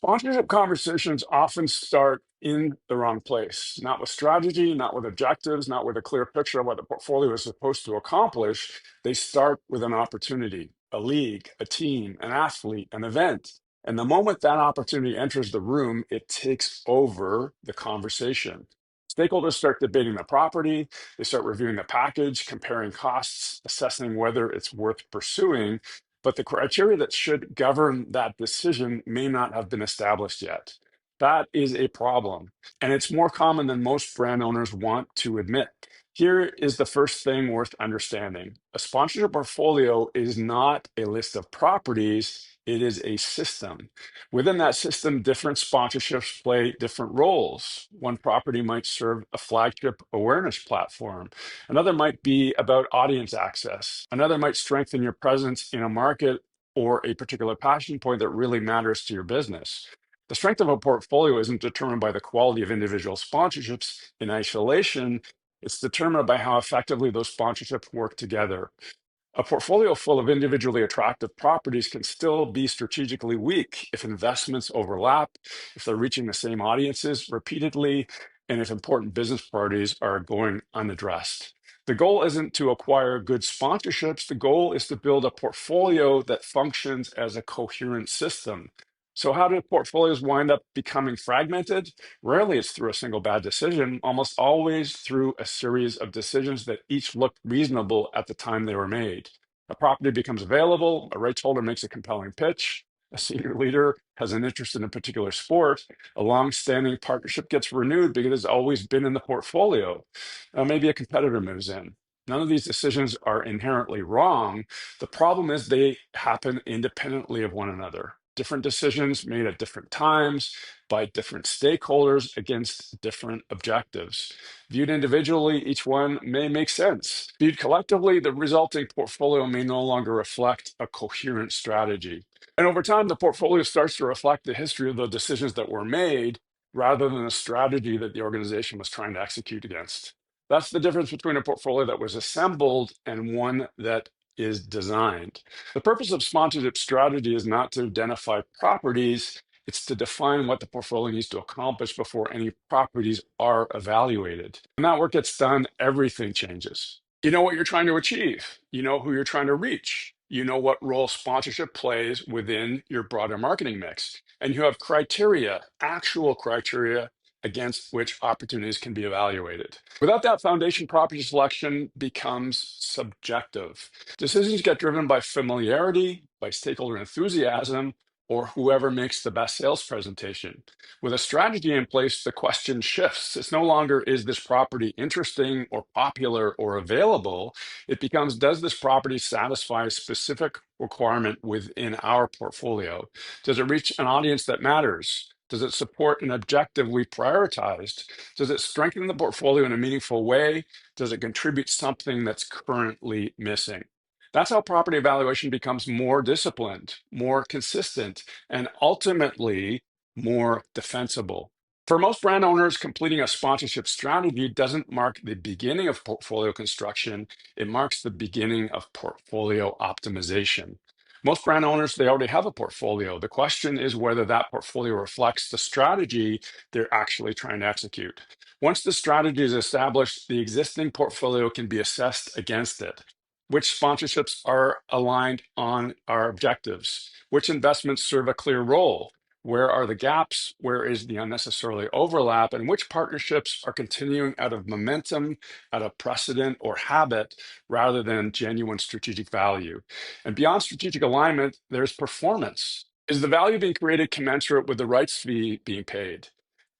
Sponsorship conversations often start in the wrong place, not with strategy, not with objectives, not with a clear picture of what the portfolio is supposed to accomplish. They start with an opportunity, a league, a team, an athlete, an event. And the moment that opportunity enters the room, it takes over the conversation. Stakeholders start debating the property, they start reviewing the package, comparing costs, assessing whether it's worth pursuing, but the criteria that should govern that decision may not have been established yet. That is a problem, and it's more common than most brand owners want to admit. Here is the first thing worth understanding. A sponsorship portfolio is not a list of properties, it is a system. Within that system, different sponsorships play different roles. One property might serve a flagship awareness platform. Another might be about audience access. Another might strengthen your presence in a market or a particular passion point that really matters to your business. The strength of a portfolio isn't determined by the quality of individual sponsorships in isolation. It's determined by how effectively those sponsorships work together. A portfolio full of individually attractive properties can still be strategically weak if investments overlap, if they're reaching the same audiences repeatedly, and if important business priorities are going unaddressed. The goal isn't to acquire good sponsorships. The goal is to build a portfolio that functions as a coherent system. So, how do portfolios wind up becoming fragmented? Rarely it's through a single bad decision, almost always through a series of decisions that each looked reasonable at the time they were made. A property becomes available, a rights holder makes a compelling pitch, a senior leader has an interest in a particular sport, a long-standing partnership gets renewed because it's always been in the portfolio. Maybe a competitor moves in. None of these decisions are inherently wrong. The problem is they happen independently of one another. Different decisions made at different times by different stakeholders against different objectives. Viewed individually, each one may make sense. Viewed collectively, the resulting portfolio may no longer reflect a coherent strategy. And over time, the portfolio starts to reflect the history of the decisions that were made rather than the strategy that the organization was trying to execute against. That's the difference between a portfolio that was assembled and one that is designed. The purpose of sponsorship strategy is not to identify properties, it's to define what the portfolio needs to accomplish before any properties are evaluated. When that work gets done, everything changes. You know what you're trying to achieve, you know who you're trying to reach, you know what role sponsorship plays within your broader marketing mix, and you have criteria, actual criteria against which opportunities can be evaluated. Without that foundation, property selection becomes subjective. Decisions get driven by familiarity, by stakeholder enthusiasm, or whoever makes the best sales presentation. With a strategy in place, the question shifts. It's no longer, is this property interesting or popular or available? It becomes, does this property satisfy a specific requirement within our portfolio? Does it reach an audience that matters? Does it support an objective we prioritized? Does it strengthen the portfolio in a meaningful way? Does it contribute something that's currently missing? That's how property evaluation becomes more disciplined, more consistent, and ultimately more defensible. For most brand owners, completing a sponsorship strategy doesn't mark the beginning of portfolio construction, it marks the beginning of portfolio optimization. Most brand owners, they already have a portfolio. The question is whether that portfolio reflects the strategy they're actually trying to execute. Once the strategy is established, the existing portfolio can be assessed against it. Which sponsorships are aligned on our objectives? Which investments serve a clear role? Where are the gaps? Where is the unnecessarily overlap? And which partnerships are continuing out of momentum, out of precedent or habit, rather than genuine strategic value? And beyond strategic alignment, there's performance. Is the value being created commensurate with the rights fee being paid?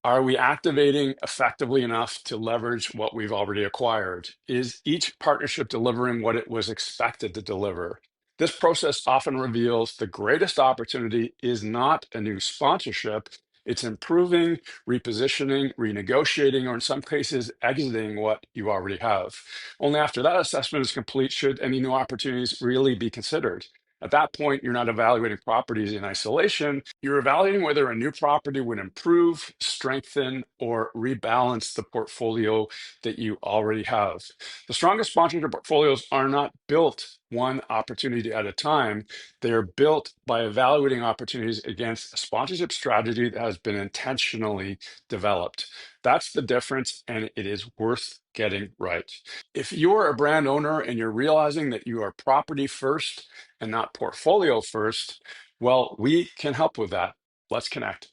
Are we activating effectively enough to leverage what we've already acquired? Is each partnership delivering what it was expected to deliver? This process often reveals the greatest opportunity is not a new sponsorship. It's improving, repositioning, renegotiating, or in some cases, exiting what you already have. Only after that assessment is complete should any new opportunities really be considered. At that point, you're not evaluating properties in isolation. You're evaluating whether a new property would improve, strengthen, or rebalance the portfolio that you already have. The strongest sponsorship portfolios are not built one opportunity at a time. They are built by evaluating opportunities against a sponsorship strategy that has been intentionally developed. That's the difference, and it is worth getting right. If you're a brand owner and you're realizing that you are property first and not portfolio first, well, we can help with that. Let's connect.